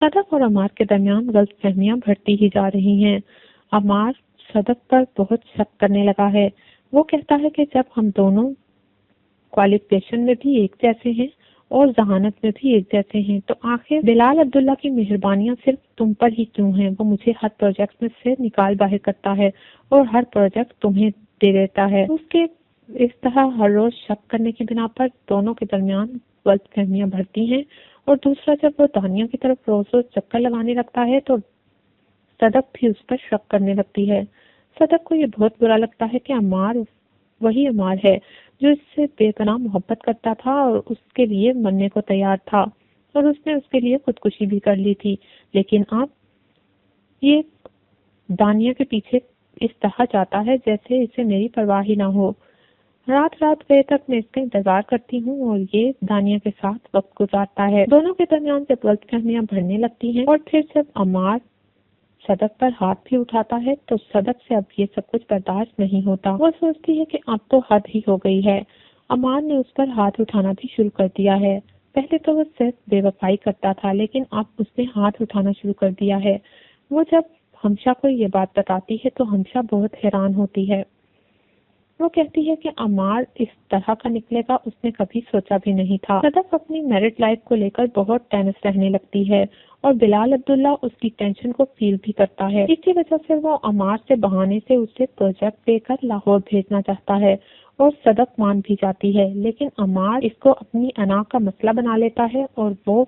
صدق اور عمار کے درمیان غلط فہمیاں بڑھتی ہی جا رہی ہیں۔ عمار صدق پر بہت شک کرنے لگا ہے۔ وہ کہتا ہے کہ جب ہم دونوں کوالیفیکیشن میں بھی ایک جیسے ہیں اور ذہانت میں بھی ایک جیسے ہیں تو آخر بلال عبداللہ کی مہربانیاں صرف تم پر ہی کیوں ہیں؟ وہ مجھے ہر پروجیکٹ میں سے نکال باہر کرتا ہے اور ہر پروجیکٹ تمہیں دے دیتا ہے۔ اس کے اس طرح ہر روز شک کرنے کی بنا پر دونوں کے درمیان غلط فہمیاں بڑھتی ہیں، اور دوسرا جب وہ دانیہ کی طرف روز روز چکر لگانے لگتا ہے تو صدق بھی اس پر شک کرنے لگتی ہے۔ صدق کو یہ بہت برا لگتا ہے کہ عمار وہی عمار ہے جو اس سے بے پناہ محبت کرتا تھا اور اس کے لیے مرنے کو تیار تھا، اور اس نے اس کے لیے خودکشی بھی کر لی تھی، لیکن اب یہ دانیہ کے پیچھے اس طرح جاتا ہے جیسے اسے میری پرواہ ہی نہ ہو۔ رات بے تک میں اس کا انتظار کرتی ہوں اور یہ دانیہ کے ساتھ وقت گزارتا ہے۔ دونوں کے درمیان جب غلط فہمیاں بڑھنے لگتی ہیں اور پھر جب عمار صدق پر ہاتھ بھی اٹھاتا ہے تو صدق سے اب یہ سب کچھ برداشت نہیں ہوتا۔ وہ سوچتی ہے کہ اب تو حد ہی ہو گئی ہے۔ عمار نے اس پر ہاتھ اٹھانا بھی شروع کر دیا ہے۔ پہلے تو وہ صرف بے وفائی کرتا تھا، لیکن اب اس نے ہاتھ اٹھانا شروع کر دیا ہے۔ وہ جب ہمشا کو یہ بات بتاتی ہے تو ہمشا بہت حیران ہوتی ہے۔ وہ کہتی ہے کہ عمار اس طرح کا نکلے گا اس نے کبھی سوچا بھی نہیں تھا۔ صدق اپنی میرٹ لائف کو لے کر بہت ٹینس رہنے لگتی ہے اور بلال عبداللہ اس کی ٹینشن کو فیل بھی کرتا ہے۔ اسی وجہ سے وہ عمار سے بہانے سے اسے پروجیکٹ دے کر لاہور بھیجنا چاہتا ہے اور صدق مان بھی جاتی ہے، لیکن عمار اس کو اپنی انا کا مسئلہ بنا لیتا ہے اور وہ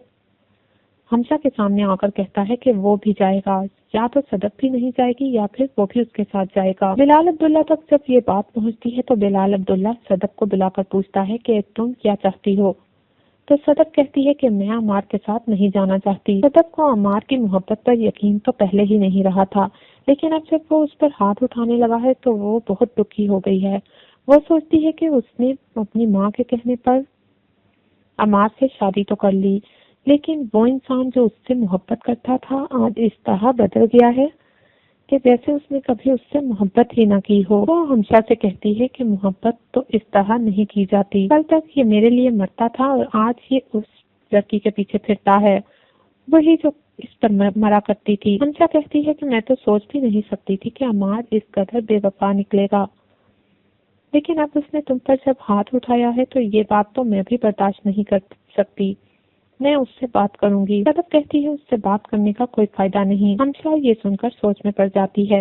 ہمشا کے سامنے آ کر کہتا ہے کہ وہ بھی جائے گا، یا تو صدق بھی نہیں جائے گی یا پھر وہ بھی اس کے ساتھ جائے گا۔ بلال عبداللہ تک جب یہ بات پہنچتی ہے تو بلال عبداللہ صدق کو بلا کر پوچھتا ہے کہ تم کیا چاہتی ہو؟ تو صدق کہتی ہے کہ میں عمار کے ساتھ نہیں جانا چاہتی۔ صدق کو عمار کی محبت پر یقین تو پہلے ہی نہیں رہا تھا، لیکن اب جب وہ اس پر ہاتھ اٹھانے لگا ہے تو وہ بہت دکھی ہو گئی ہے۔ وہ سوچتی ہے کہ اس نے اپنی ماں کے کہنے پر عمار سے شادی تو کر لی، لیکن وہ انسان جو اس سے محبت کرتا تھا آج اس طرح بدل گیا ہے کہ جیسے اس نے کبھی اس سے محبت ہی نہ کی ہو۔ وہ ہمشا سے کہتی ہے کہ محبت تو اس طرح نہیں کی جاتی۔ کل تک یہ میرے لیے مرتا تھا اور آج یہ اس لڑکی کے پیچھے پھرتا ہے، وہی جو اس پر مرا کرتی تھی۔ ہمشا کہتی ہے کہ میں تو سوچ بھی نہیں سکتی تھی کہ عمار اس قدر بے وفا نکلے گا، لیکن اب اس نے تم پر جب ہاتھ اٹھایا ہے تو یہ بات تو میں بھی برداشت نہیں کر سکتی۔ میں اس سے بات کروں گی۔ صدق کہتی ہے اس سے بات کرنے کا کوئی فائدہ نہیں۔ ہمشا یہ سن کر سوچ میں پڑ جاتی ہے۔